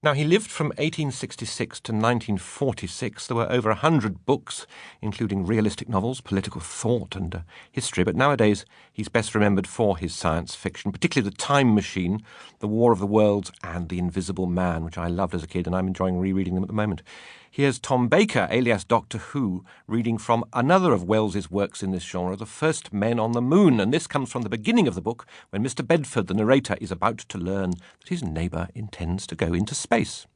Now, he lived from 1866 to 1946. There were over 100 books, including realistic novels, political thought and history, but nowadays he's best remembered for his science fiction, particularly The Time Machine, The War of the Worlds and The Invisible Man, which I loved as a kid, and I'm enjoying rereading them at the moment. Here's Tom Baker, alias Doctor Who, reading from another of Wells's works in this genre, The First Men on the Moon, and this comes from the beginning of the book, when Mr. Bedford, the narrator, is about to learn that his neighbour intends to go into space.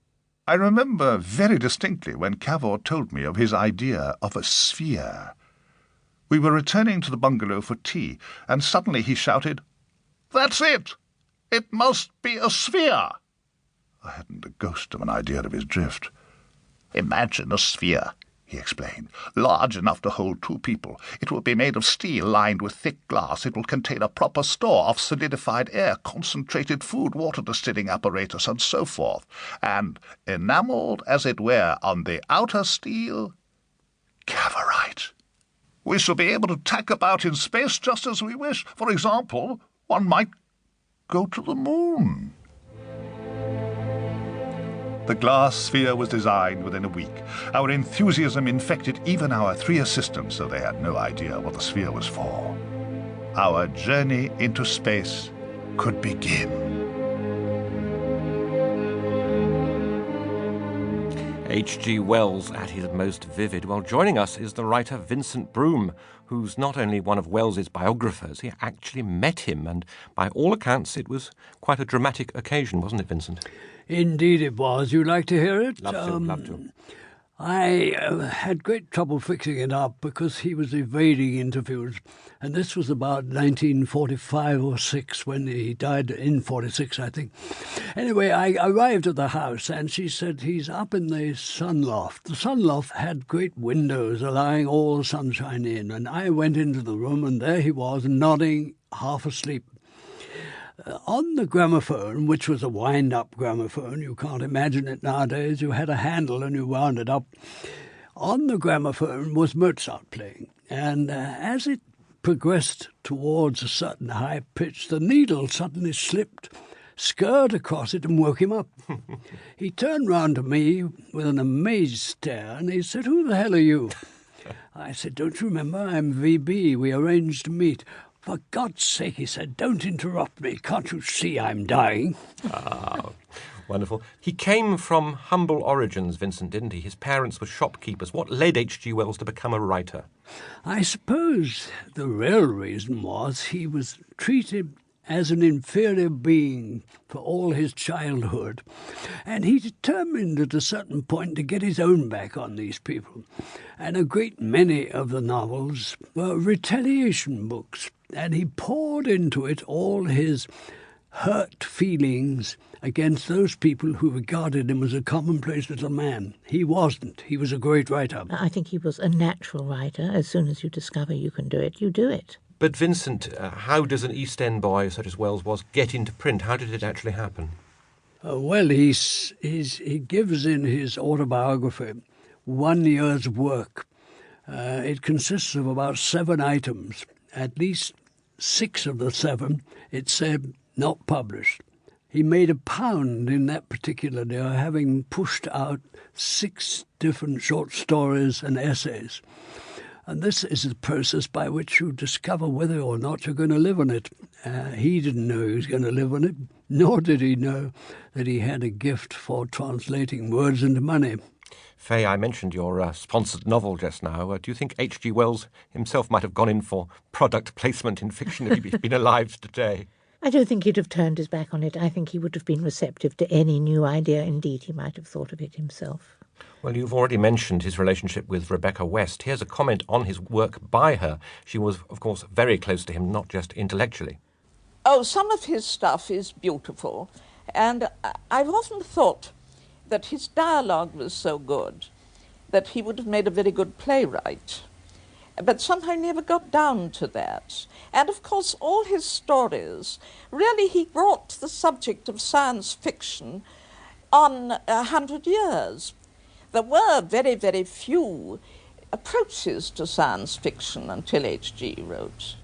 I remember very distinctly when Cavor told me of his idea of a sphere. We were returning to the bungalow for tea, and suddenly he shouted, "That's it! It must be a sphere!" I hadn't the ghost of an idea of his drift. "Imagine a sphere," he explained, "large enough to hold 2 people. It will be made of steel lined with thick glass. It will contain a proper store of solidified air, concentrated food, water distilling apparatus, and so forth. And enamelled, as it were, on the outer steel, Cavorite. We shall be able to tack about in space just as we wish. For example, one might go to the moon." The glass sphere was designed within a week. Our enthusiasm infected even our 3 assistants, though they had no idea what the sphere was for. Our journey into space could begin. H.G. Wells at his most vivid. Well, joining us is the writer Vincent Broome, who's not only one of Wells's biographers, he actually met him, and by all accounts it was quite a dramatic occasion, wasn't it, Vincent? Indeed it was. You'd like to hear it? Love to. I had great trouble fixing it up because he was evading interviews, and this was about 1945 or 6 when he died, in 46, I think. Anyway, I arrived at the house, and she said he's up in the sun loft. The sun loft had great windows allowing all sunshine in, and I went into the room, and there he was, nodding, half asleep. On the gramophone, which was a wind-up gramophone, you can't imagine it nowadays, you had a handle and you wound it up. On the gramophone was Mozart playing, and as it progressed towards a certain high pitch, the needle suddenly slipped, skirted across it and woke him up. He turned round to me with an amazed stare, and he said, "Who the hell are you?" I said, "Don't you remember? I'm VB. We arranged to meet." "For God's sake," he said, "don't interrupt me. Can't you see I'm dying?" Ah, wonderful. He came from humble origins, Vincent, didn't he? His parents were shopkeepers. What led H.G. Wells to become a writer? I suppose the real reason was he was treated as an inferior being for all his childhood, and he determined at a certain point to get his own back on these people. And a great many of the novels were retaliation books, and he poured into it all his hurt feelings against those people who regarded him as a commonplace little man. He wasn't. He was a great writer. I think he was a natural writer. As soon as you discover you can do it, you do it. But Vincent, how does an East End boy such as Wells was get into print? How did it actually happen? Well, he gives in his autobiography 1 year's work. It consists of about 7 items. At least 6 of the 7, it said, not published. He made £1 in that particular day, having pushed out 6 different short stories and essays. And this is the process by which you discover whether or not you're going to live on it. He didn't know he was going to live on it, nor did he know that he had a gift for translating words into money. Faye, I mentioned your sponsored novel just now. Do you think H.G. Wells himself might have gone in for product placement in fiction if he'd been alive today? I don't think he'd have turned his back on it. I think he would have been receptive to any new idea. Indeed, he might have thought of it himself. Well, you've already mentioned his relationship with Rebecca West. Here's a comment on his work by her. She was, of course, very close to him, not just intellectually. Oh, some of his stuff is beautiful, and I've often thought that his dialogue was so good that he would have made a very good playwright. But somehow never got down to that. And of course, all his stories, really he brought the subject of science fiction on 100 years. There were very, very few approaches to science fiction until H.G. wrote.